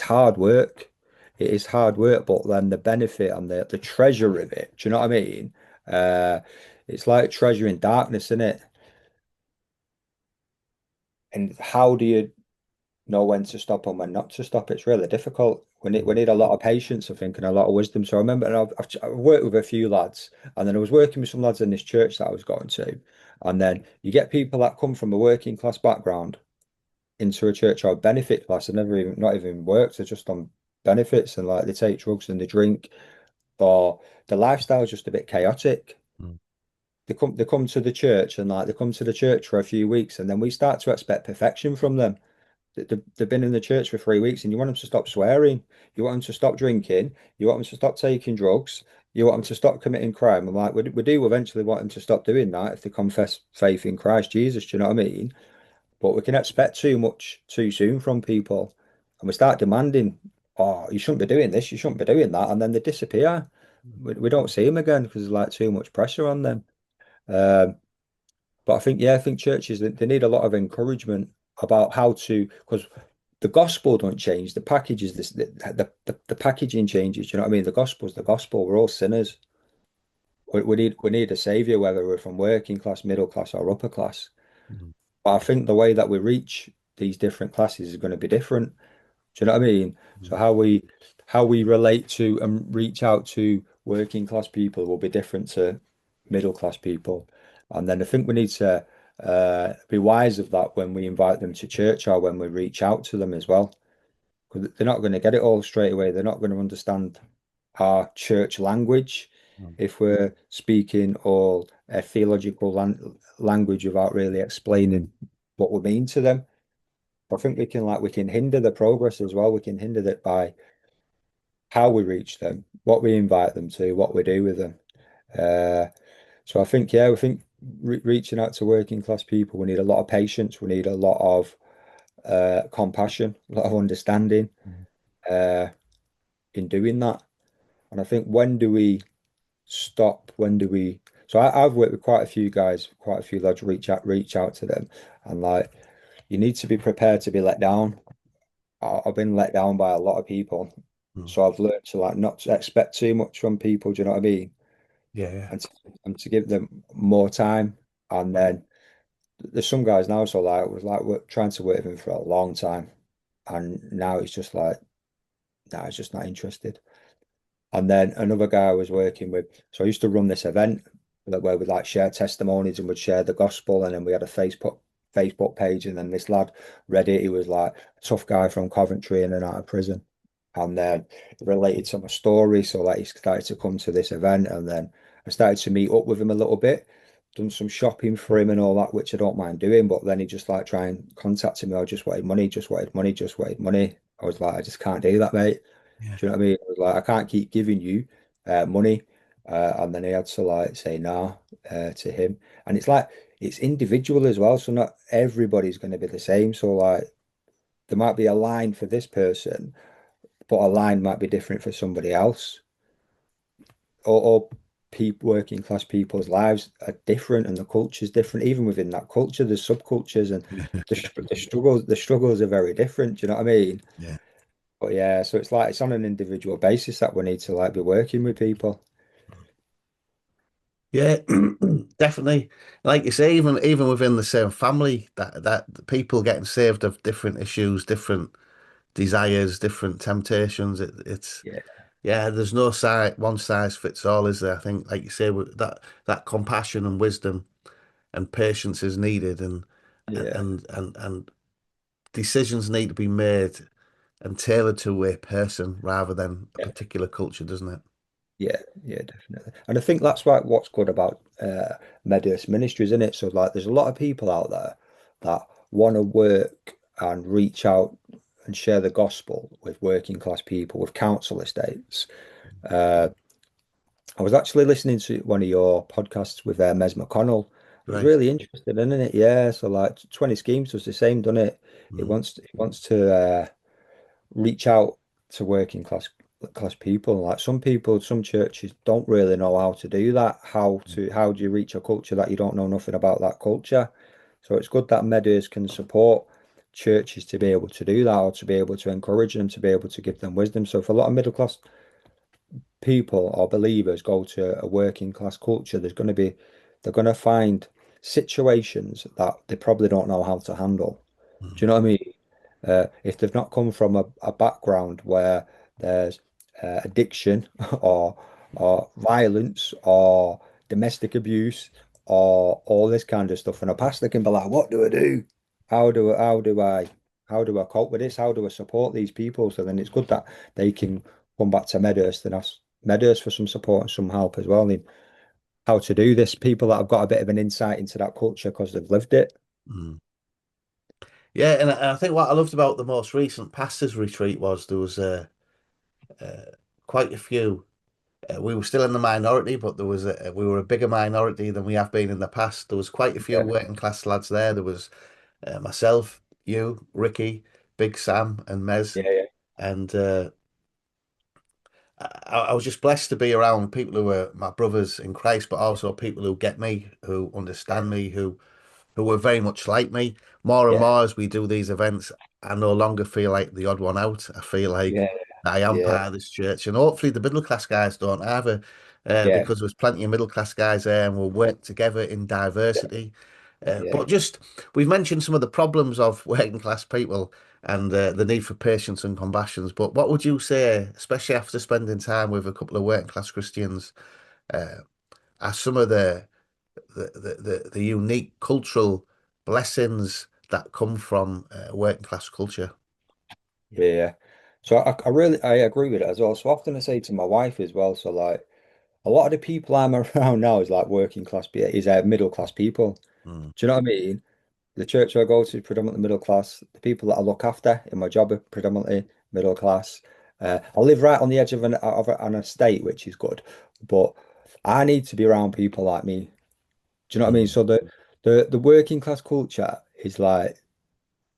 hard work. It is hard work, but then the benefit and the treasure of it, do you know what I mean? Uh, it's like treasure in darkness, isn't it? And how do you know when to stop and when not to stop? It's really difficult. We Mm, need a lot of patience, I think, and a lot of wisdom. So I remember, and I've worked with a few lads, and then I was working with some lads in this church that I was going to, and then you get people that come from a working class background into a church or a benefit class and never even not even worked, they're just on benefits and like they take drugs and they drink, or the lifestyle is just a bit chaotic. mm, They come to the church and like they come to the church for a few weeks and then we start to expect perfection from them. They've been in the church for 3 weeks and you want them to stop swearing, you want them to stop drinking, you want them to stop taking drugs, you want them to stop committing crime. I'm like, we do eventually want them to stop doing that if they confess faith in Christ Jesus. Do you know what I mean? But we can expect too much too soon from people. And we start demanding, oh, you shouldn't be doing this, you shouldn't be doing that. And then they disappear. We don't see them again because there's like too much pressure on them. Um, but I think, yeah, I think churches, they need a lot of encouragement about how to, because the gospel don't change. The package is this, the packaging changes. You know what I mean? The gospel's the gospel. We're all sinners. We need a savior, whether we're from working class, middle class, or upper class. mm, But I think the way that we reach these different classes is going to be different. Do you know what I mean? So mm, how we relate to and reach out to working class people will be different to middle class people. And then I think we need to be wise of that when we invite them to church or when we reach out to them as well. Because they're not going to get it all straight away. They're not going to understand our church language mm, if we're speaking all a theological language without really explaining what we mean to them. I think we can hinder the progress as well. We can hinder it by how we reach them, what we invite them to, what we do with them. Uh, so I think, yeah, we think reaching out to working class people, we need a lot of patience, we need a lot of compassion, a lot of understanding mm, uh, in doing that. And I think when do we stop? When do we? So I've worked with quite a few guys, quite a few lads. Reach out to them, and like you need to be prepared to be let down. I've been let down by a lot of people, mm. so I've learned to like not to expect too much from people. Do you know what I mean? Yeah, yeah. And to give them more time. And then there's some guys now, so like was like we're trying to work with him for a long time, and now it's just like, nah, he's just not interested. And then another guy I was working with, so I used to run this event where we'd like share testimonies and we'd share the gospel, and then we had a Facebook page, and then this lad read it. He was like a tough guy from Coventry in and out of prison, and then it related to my story. So like he started to come to this event, and then I started to meet up with him a little bit, done some shopping for him and all that, which I don't mind doing. But then he just like try and contacted me. I just wanted money, just wanted money, just wanted money. I was like, I just can't do that, mate. Yeah. Do you know what I mean? I was like, I can't keep giving you money. And then he had to like say nah to him. And it's like it's individual as well. So not everybody's going to be the same. So like there might be a line for this person, but a line might be different for somebody else. Or people, working class people's lives are different, and the culture's different. Even within that culture, there's subcultures, and the struggles are very different. Do you know what I mean? Yeah. But yeah, so it's like it's on an individual basis that we need to like be working with people. Yeah, definitely. Like you say, even within the same family, that people getting saved of different issues, different desires, different temptations. It's Yeah, yeah. There's no one size fits all, is there? I think, like you say, that compassion and wisdom and patience is needed, yeah, and decisions need to be made and tailored to a person rather than a yeah, particular culture, doesn't it? yeah, definitely. And I think that's what's good about Medhurst Ministries, isn't it? So like, there's a lot of people out there that want to work and reach out and share the gospel with working class people, with council estates. Uh, I was actually listening to one of your podcasts with Mes McConnell. It was Right. really interesting, isn't it? Yeah. So like 20 Schemes does the same, doesn't it? Mm, It wants to reach out to working class people. Like some people, some churches don't really know how to do that. How do you reach a culture that you don't know nothing about that culture? So it's good that Meadows can support churches to be able to do that, or to be able to encourage them, to be able to give them wisdom. So for a lot of middle class people or believers go to a working class culture, they're going to find situations that they probably don't know how to handle. Do mm, you know what I mean? If they've not come from a background where there's addiction or violence or domestic abuse or all this kind of stuff, and a pastor can be like, "What do I do? How do I cope with this? How do I support these people?" So then it's good that they can come back to Medhurst and ask Medhurst for some support and some help as well in how to do this. People that have got a bit of an insight into that culture because they've lived it. mm. Yeah, and I think what I loved about the most recent pastors' retreat was there was uh, quite a few. We were still in the minority, but we were a bigger minority than we have been in the past. There was quite a few Yeah, working class lads there. There was myself, you, Ricky, Big Sam, and Mez, yeah, and I was just blessed to be around people who were my brothers in Christ, but also people who get me, who understand me, who were very much like me. More and yeah, more as we do these events, I no longer feel like the odd one out. I feel like yeah, I am yeah, part of this church, and hopefully the middle class guys don't either, yeah, because there's plenty of middle class guys there, and we'll work together in diversity. yeah, But just we've mentioned some of the problems of working class people and the need for patience and compassion. But what would you say, especially after spending time with a couple of working class Christians, uh, are some of the unique cultural blessings that come from working class culture? yeah. So I agree with it as well. So often I say to my wife as well. So like a lot of the people I'm around now is like working class, is middle class people. Mm, Do you know what I mean? The church I go to is predominantly middle class. The people that I look after in my job are predominantly middle class. I live right on the edge of an estate, which is good, but I need to be around people like me. Do you know what I mean? mm, So the working class culture is like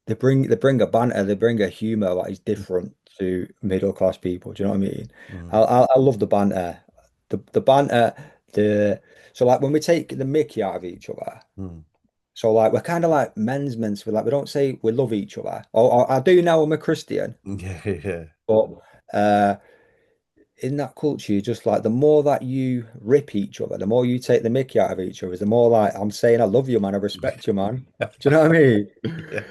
they bring a banter, they bring a humor that is different to middle class people. Do you know what I mean? mm, I love the banter, the banter, the so like when we take the mickey out of each other. mm. So like we're kind of like men's. We don't say we love each other. Or I do now. I'm a Christian, Yeah, yeah. but uh, in that culture, you just like the more that you rip each other, the more you take the mickey out of each other, the more like I'm saying I love you, man. I respect you, man. Do you know what I mean? Yeah.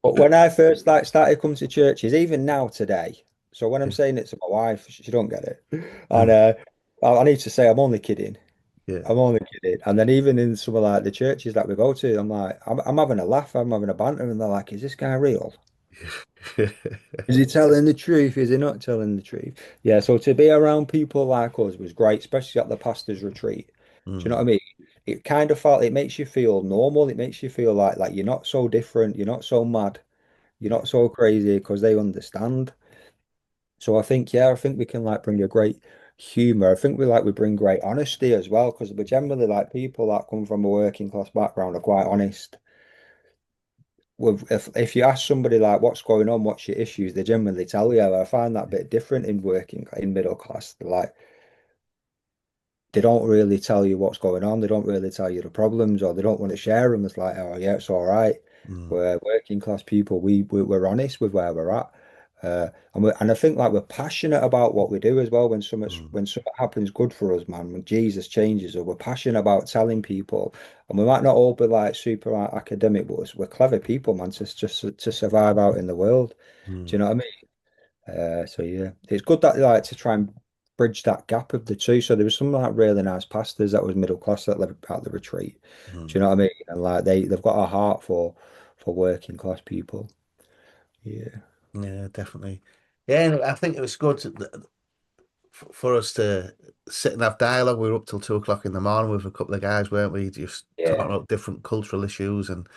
But when I first like started coming to churches, even now today, so when I'm saying it to my wife, she don't get it, and I need to say I'm only kidding. Yeah. I'm only kidding. And then even in some of like the churches that we go to, I'm like, I'm having a laugh, I'm having a banter, and they're like, "Is this guy real? Is he telling the truth? Is he not telling the truth?" Yeah. So to be around people like us was great, especially at the pastor's retreat. Do you know Mm, what I mean? It kind of felt it makes you feel normal. It makes you feel like you're not so different. You're not so mad. You're yeah. not so crazy because they understand. So I think, yeah, I think we can like bring a great humor. I think we bring great honesty as well because we're generally like people that come from a working class background are quite honest. If you ask somebody like what's going on, what's your issues, they generally tell you. I find that a bit different in working in middle class. They're like they don't really tell you what's going on. They don't really tell you the problems, or they don't want to share them. It's like, oh yeah, it's all right. Mm, We're working class people. We're honest with where we're at, and I think like we're passionate about what we do as well. mm, When something happens good for us, man, when Jesus changes us, we're passionate about telling people. And we might not all be like super like, academic, but we're clever people, man, just to survive out in the world. Do mm, you know what I mean? So yeah, it's good that like to try and bridge that gap of the two. So there was some like really nice pastors that was middle class that lived at the retreat. Do you mm. know what I mean? And like they've got a heart for working class people. Yeah, Yeah, definitely. Yeah, and I think it was good for us to sit and have dialogue. We were up till 2 o'clock in the morning with a couple of guys, weren't we? Just talking yeah, about different cultural issues. And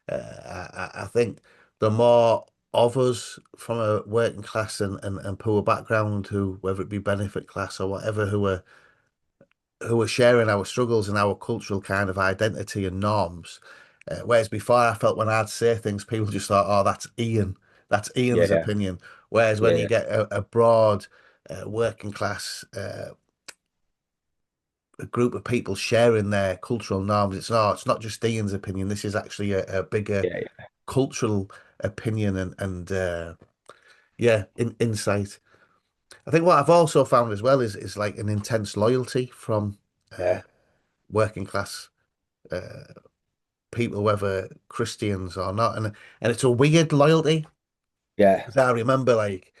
I think the more of us from a working class and poor background, who, whether it be benefit class or whatever, who are sharing our struggles and our cultural kind of identity and norms. Whereas before, I felt when I'd say things, people just thought, "Oh, that's Ian. That's Ian's yeah, opinion." Whereas when you yeah, get a broad working class a group of people sharing their cultural norms, it's not just Ian's opinion. This is actually a bigger yeah, cultural opinion and yeah, insight. I think what I've also found as well is like an intense loyalty from uh, yeah, working class uh, people, whether Christians or not, and it's a weird loyalty. yeah, 'Cause I remember like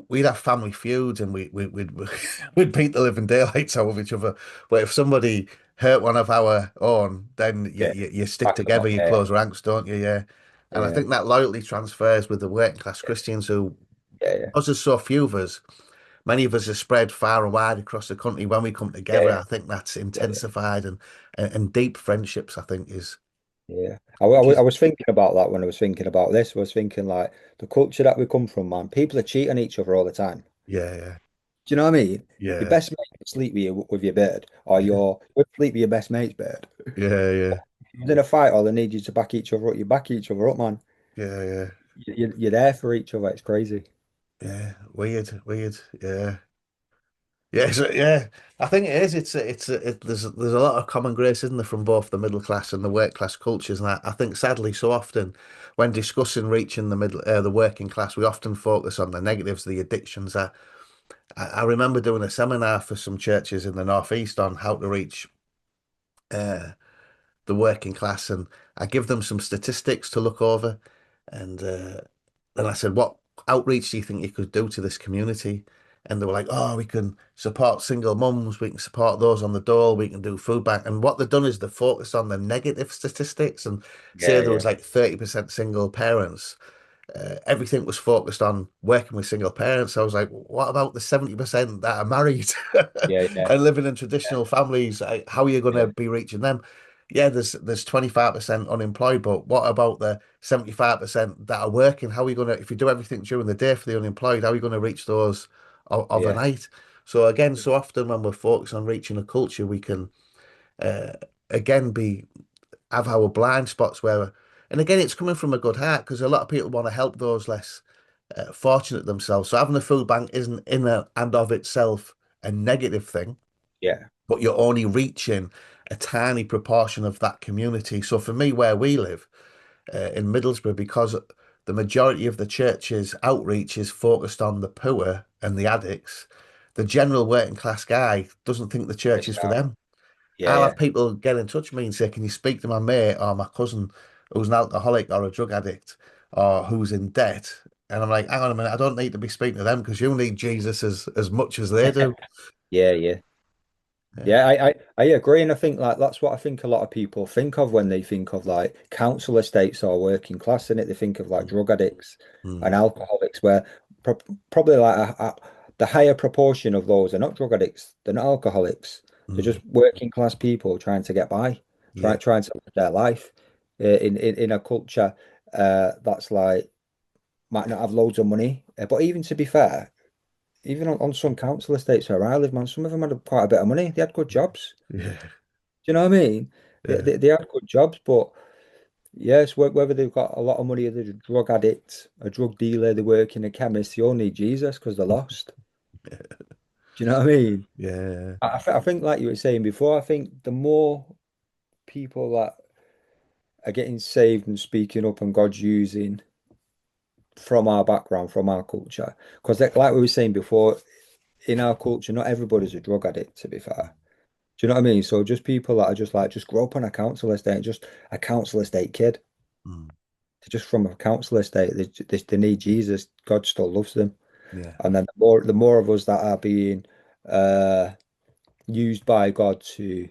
we'd have family feuds and we'd beat the living daylights out of each other. But if somebody hurt one of our own, then yeah. you stick Back them together, up. you Yeah, close ranks, don't you? Yeah. And I yeah, think that loyalty transfers with the working class Christians who, yeah, because there's so few of us, many of us are spread far and wide across the country. When we come yeah, together, yeah, I think that's yeah, intensified and deep friendships, I think yeah. which I is was thinking about that when I was thinking about this. I was thinking like the culture that we come from, man. People are cheating on each other all the time. yeah, Do you know what I mean? Your yeah, best mate would sleep with your bird, or yeah, your would sleep with your best mate's bird. yeah, yeah, If you're in a fight, all they need you to back each other up. You back each other up, man. yeah, yeah, You're there for each other. It's crazy. yeah. Weird. Yeah. Yeah, yeah, I think it is. There's a lot of common grace, isn't there, from both the middle class and the work class cultures, and I think sadly, so often when discussing reaching the working class, we often focus on the negatives, the addictions. I remember doing a seminar for some churches in the northeast on how to reach uh, the working class, and I give them some statistics to look over, and then I said, "What outreach do you think you could do to this community?" And they were like, "Oh, we can support single mums, we can support those on the dole, we can do food bank." And what they've done is they focused on the negative statistics and say Yeah, there was yeah, like 30% single parents. Everything was focused on working with single parents. I was like, what about the 70% that are married yeah, yeah, and living in traditional families? How are you going to yeah, be reaching them? Yeah, there's 25% unemployed, but what about the 75% that are working? How are you going to, if you do everything during the day for the unemployed, how are you going to reach those yeah, overnight? So again, so often when we're focused on reaching a culture, we can uh, again be have our blind spots where, and again, it's coming from a good heart because a lot of people want to help those less fortunate themselves. So having a food bank isn't in and of itself a negative thing, yeah, but you're only reaching a tiny proportion of that community. So for me, where we live in Middlesbrough, because the majority of the church's outreach is focused on the poor and the addicts, the general working class guy doesn't think the church is missed for out. them. Yeah, I'll yeah, have people get in touch with me and say, "Can you speak to my mate or my cousin who's an alcoholic or a drug addict or who's in debt?" And I'm like, "Hang on a minute, I don't need to be speaking to them because you need Jesus as much as they do." yeah, yeah. Yeah. Yeah, I agree, and I think like that's what I think a lot of people think of when they think of like council estates or working class in it. They think of like Mm, drug addicts and mm, alcoholics, where pro probably like the higher proportion of those are not drug addicts, they're not alcoholics. They're mm. just working class people trying to get by, Yeah. trying to live their life in a culture that's like might not have loads of money. But even to be fair, even on some council estates where I live, man, some of them had quite a bit of money. They had good jobs. Yeah. Do you know what I mean? They, Yeah. they, they had good jobs, but yes, whether they've got a lot of money, they're a drug addict, a drug dealer, they work in a chemist, they all need Jesus because they're lost. Do you know what I mean? Yeah. I think, like you were saying before, I think the more people that are getting saved and speaking up and God's using from our background, from our culture, because like we were saying before, in our culture, not everybody's a drug addict, to be fair. Do you know what I mean? So just people that are just like, just grow up on a council estate, just a council estate kid. Mm. They're just from a council estate. They need Jesus. God still loves them. Yeah. And then the more of us that are being uh used by God to,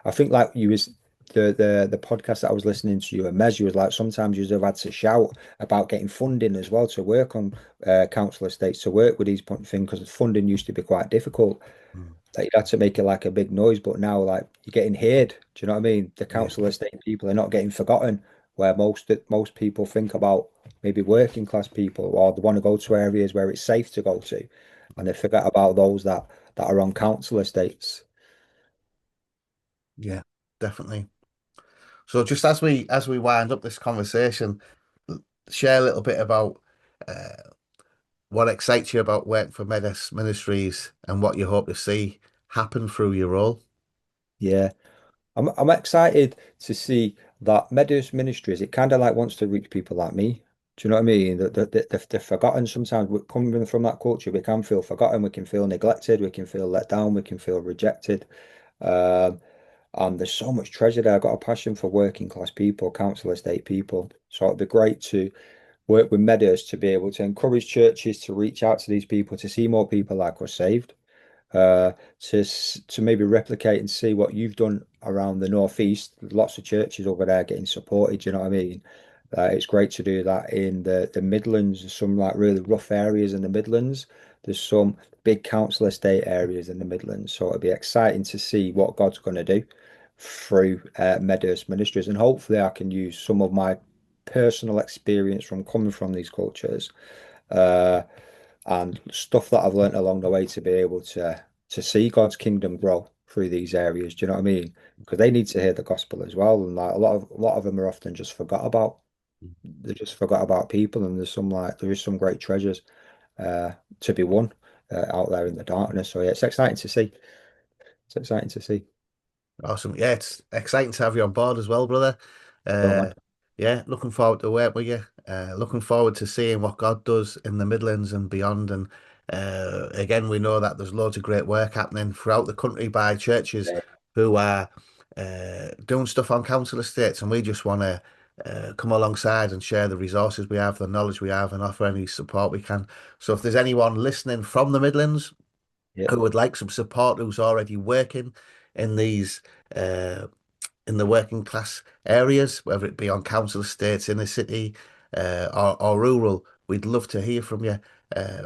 I think like you was the podcast that I was listening to you and Mez, you was like sometimes you've had to shout about getting funding as well to work on council estates to work with these things because funding used to be quite difficult. Mm. Like you'd have to make it like a big noise, but now like you're getting heard. Do you know what I mean? The Yeah. council estate people are not getting forgotten, where most people think about maybe working class people or they want to go to areas where it's safe to go to, and they forget about those that are on council estates. Yeah. Definitely. So just as we wind up this conversation, share a little bit about what excites you about working for Medhurst Ministries and what you hope to see happen through your role. Yeah, I'm excited to see that Medhurst Ministries. It kind of like wants to reach people like me. Do you know what I mean? They're forgotten sometimes. Coming from that culture, we can feel forgotten. We can feel neglected. We can feel let down. We can feel rejected. Um, and there's so much treasure there. I've got a passion for working class people, council estate people. So it'd be great to work with Medhurst to be able to encourage churches to reach out to these people to see more people like us saved. To maybe replicate and see what you've done around the northeast. Lots of churches over there getting supported. You know what I mean? It's great to do that in the Midlands. There's some like really rough areas in the Midlands. There's some big council estate areas in the Midlands. So it'll be exciting to see what God's going to do through Medhurst Ministries, and hopefully I can use some of my personal experience from coming from these cultures. Uh, and stuff that I've learned along the way to be able to see God's kingdom grow through these areas. Do you know what I mean? Because they need to hear the gospel as well, and like a lot of them are often just forgot about. They just forgot about people, and there is some great treasures uh, to be won out there in the darkness. So yeah, it's exciting to see. It's exciting to see. Awesome. Yeah, it's exciting to have you on board as well, brother. Well, man. Uh, yeah, looking forward to work with you. Looking forward to seeing what God does in the Midlands and beyond. And again, we know that there's loads of great work happening throughout the country by churches Yeah, who are doing stuff on council estates, and we just want to come alongside and share the resources we have, the knowledge we have, and offer any support we can. So if there's anyone listening from the Midlands yeah, who would like some support, who's already working in these uh, in the working class areas, whether it be on council estates in the city or rural, we'd love to hear from you.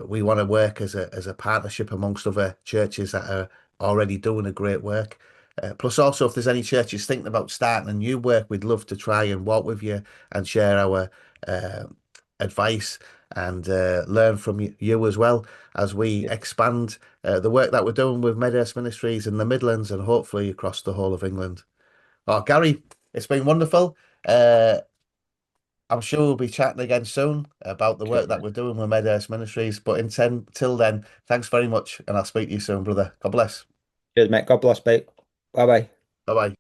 We want to work as a partnership amongst other churches that are already doing a great work. Plus, also, if there's any churches thinking about starting a new work, we'd love to try and walk with you and share our uh, advice and learn from you as well as we yeah. expand the work that we're doing with Medhurst Ministries in the Midlands and hopefully across the whole of England. Oh, Gary, it's been wonderful. Uh, I'm sure we'll be chatting again soon about the work Cheers, that mate. we're doing with Medhurst Ministries. But till then, thanks very much, and I'll speak to you soon, brother. God bless. Cheers, mate. God bless, mate. Bye bye. Bye bye.